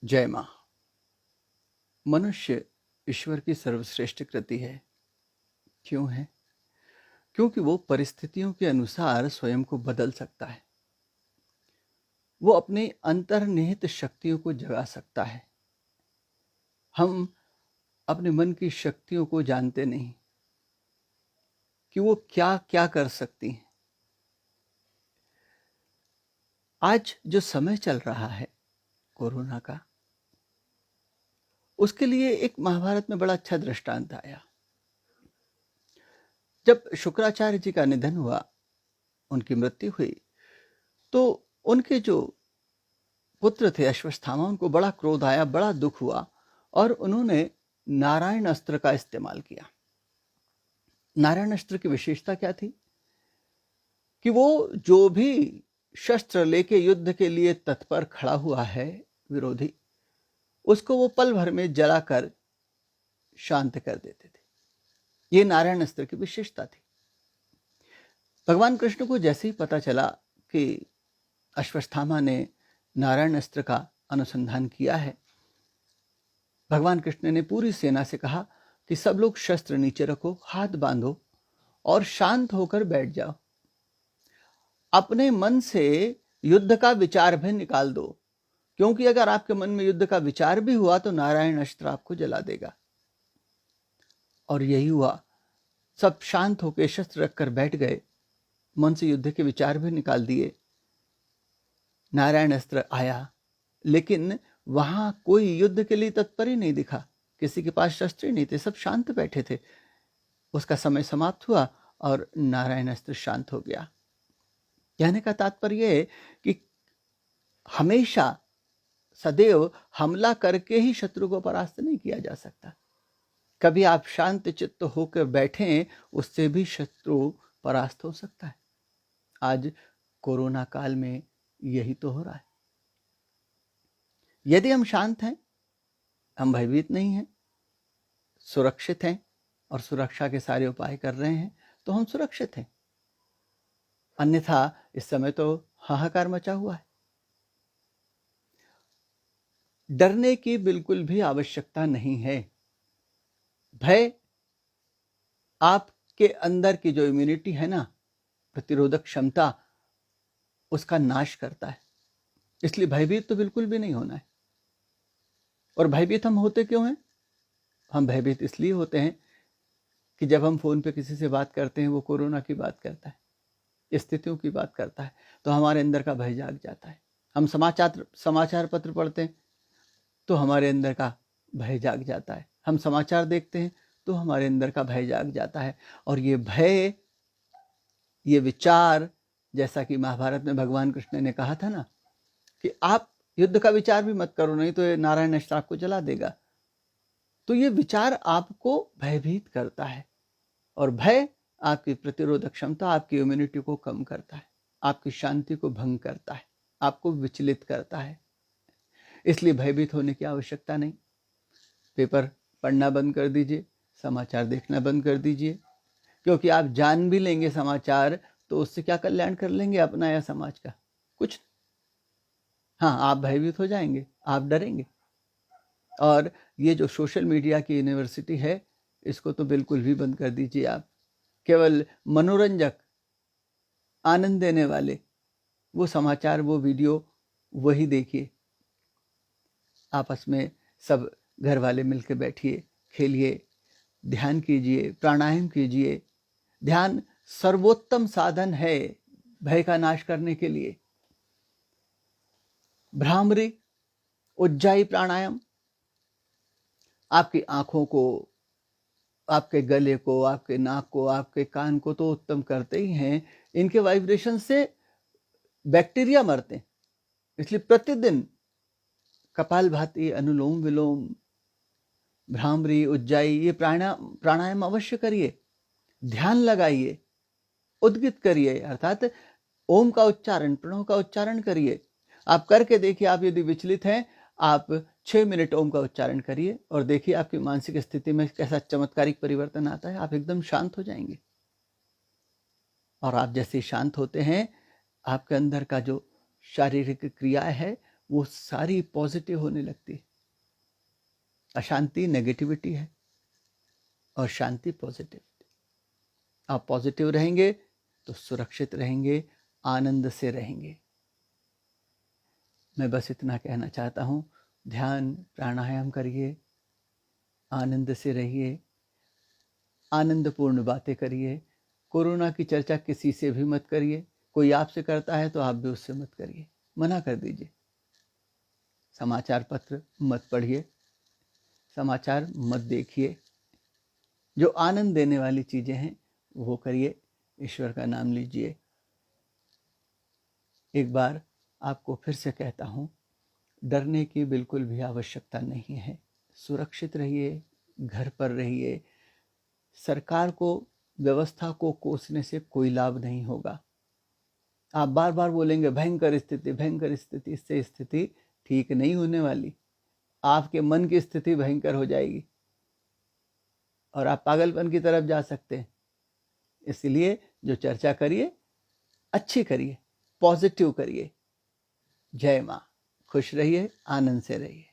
जय माँ। मनुष्य ईश्वर की सर्वश्रेष्ठ कृति है। क्यों है? क्योंकि वो परिस्थितियों के अनुसार स्वयं को बदल सकता है। वो अपनी अंतर्निहित शक्तियों को जगा सकता है। हम अपने मन की शक्तियों को जानते नहीं कि वो क्या क्या कर सकती हैं। आज जो समय चल रहा है कोरोना का, उसके लिए एक महाभारत में बड़ा अच्छा दृष्टांत आया। जब शुक्राचार्य जी का निधन हुआ, उनकी मृत्यु हुई, तो उनके जो पुत्र थे अश्वत्थामा, उनको बड़ा क्रोध आया, बड़ा दुख हुआ और उन्होंने नारायण अस्त्र का इस्तेमाल किया। नारायण अस्त्र की विशेषता क्या थी कि वो जो भी शस्त्र लेके युद्ध के लिए तत्पर खड़ा हुआ है विरोधी, उसको वो पल भर में जलाकर शांत कर देते थे। ये नारायण अस्त्र की विशेषता थी। भगवान कृष्ण को जैसे ही पता चला कि अश्वत्थामा ने नारायण अस्त्र का अनुसंधान किया है, भगवान कृष्ण ने पूरी सेना से कहा कि सब लोग शस्त्र नीचे रखो, हाथ बांधो और शांत होकर बैठ जाओ। अपने मन से युद्ध का विचार भी निकाल दो, क्योंकि अगर आपके मन में युद्ध का विचार भी हुआ तो नारायण अस्त्र आपको जला देगा। और यही हुआ। सब शांत होकर शस्त्र रखकर बैठ गए, मन से युद्ध के विचार भी निकाल दिए। नारायण अस्त्र आया, लेकिन वहां कोई युद्ध के लिए तत्पर ही नहीं दिखा। किसी के पास शस्त्र ही नहीं थे, सब शांत बैठे थे। उसका समय समाप्त हुआ और नारायण अस्त्र शांत हो गया। कहने का तात्पर्य है कि हमेशा सदैव हमला करके ही शत्रु को परास्त नहीं किया जा सकता। कभी आप शांत चित्त होकर बैठें, उससे भी शत्रु परास्त हो सकता है। आज कोरोना काल में यही तो हो रहा है। यदि हम शांत हैं, हम भयभीत नहीं हैं, सुरक्षित हैं और सुरक्षा के सारे उपाय कर रहे हैं, तो हम सुरक्षित हैं। अन्यथा इस समय तो हाहाकार मचा हुआ है। डरने की बिल्कुल भी आवश्यकता नहीं है। भय आपके अंदर की जो इम्यूनिटी है ना, प्रतिरोधक क्षमता, उसका नाश करता है। इसलिए भयभीत तो बिल्कुल भी नहीं होना है। और भयभीत हम होते क्यों हैं? हम भयभीत इसलिए होते हैं कि जब हम फोन पे किसी से बात करते हैं, वो कोरोना की बात करता है, स्थितियों की बात करता है, तो हमारे अंदर का भय जाग जाता है। हम समाचार पत्र पढ़ते हैं तो हमारे अंदर का भय जाग जाता है। हम समाचार देखते हैं तो हमारे अंदर का भय जाग जाता है। और ये भय, ये विचार, जैसा कि महाभारत में भगवान कृष्ण ने कहा था ना कि आप युद्ध का विचार भी मत करो, नहीं तो ये नारायण अस्त्र आपको जला देगा। तो ये विचार आपको भयभीत करता है और भय आपकी प्रतिरोधक क्षमता, आपकी इम्यूनिटी को कम करता है, आपकी शांति को भंग करता है, आपको विचलित करता है। इसलिए भयभीत होने की आवश्यकता नहीं। पेपर पढ़ना बंद कर दीजिए, समाचार देखना बंद कर दीजिए, क्योंकि आप जान भी लेंगे समाचार तो उससे क्या कल्याण कर लेंगे अपना या समाज का? कुछ। हाँ, आप भयभीत हो जाएंगे, आप डरेंगे। और ये जो सोशल मीडिया की यूनिवर्सिटी है, इसको तो बिल्कुल भी बंद कर दीजिए। आप केवल मनोरंजक, आनंद देने वाले वो समाचार, वो वीडियो, वही देखिए। आपस में सब घर वाले मिलकर बैठिए, खेलिए, ध्यान कीजिए, प्राणायाम कीजिए। ध्यान सर्वोत्तम साधन है भय का नाश करने के लिए। भ्रामरी, उज्जाई प्राणायाम आपकी आंखों को, आपके गले को, आपके नाक को, आपके कान को तो उत्तम करते ही हैं। इनके वाइब्रेशन से बैक्टीरिया मरते हैं। इसलिए प्रतिदिन कपालभाति, अनुलोम विलोम, भ्रामरी, उज्जाई, ये प्राणायाम अवश्य करिए। ध्यान लगाइए, उद्गित करिए, अर्थात ओम का उच्चारण, प्रणव का उच्चारण करिए। आप करके देखिए। आप यदि विचलित हैं, आप 6 मिनट ओम का उच्चारण करिए और देखिए आपकी मानसिक स्थिति में कैसा चमत्कारिक परिवर्तन आता है। आप एकदम शांत हो जाएंगे। और आप जैसे शांत होते हैं, आपके अंदर का जो शारीरिक क्रिया है वो सारी पॉजिटिव होने लगती है। अशांति नेगेटिविटी है और शांति पॉजिटिव। आप पॉजिटिव रहेंगे तो सुरक्षित रहेंगे, आनंद से रहेंगे। मैं बस इतना कहना चाहता हूँ, ध्यान प्राणायाम करिए, आनंद से रहिए, आनंदपूर्ण बातें करिए। कोरोना की चर्चा किसी से भी मत करिए। कोई आपसे करता है तो आप भी उससे मत करिए, मना कर दीजिए। समाचार पत्र मत पढ़िए, समाचार मत देखिए। जो आनंद देने वाली चीज़ें हैं वो करिए, ईश्वर का नाम लीजिए। एक बार आपको फिर से कहता हूँ, डरने की बिल्कुल भी आवश्यकता नहीं है। सुरक्षित रहिए, घर पर रहिए। सरकार को, व्यवस्था को कोसने से कोई लाभ नहीं होगा। आप बार बार बोलेंगे भयंकर स्थिति, भयंकर स्थिति, इससे स्थिति ठीक नहीं होने वाली। आपके मन की स्थिति भयंकर हो जाएगी और आप पागलपन की तरफ जा सकते हैं। इसलिए जो चर्चा करिए अच्छी करिए, पॉजिटिव करिए। जय माँ। खुश रहिए, आनंद से रहिए।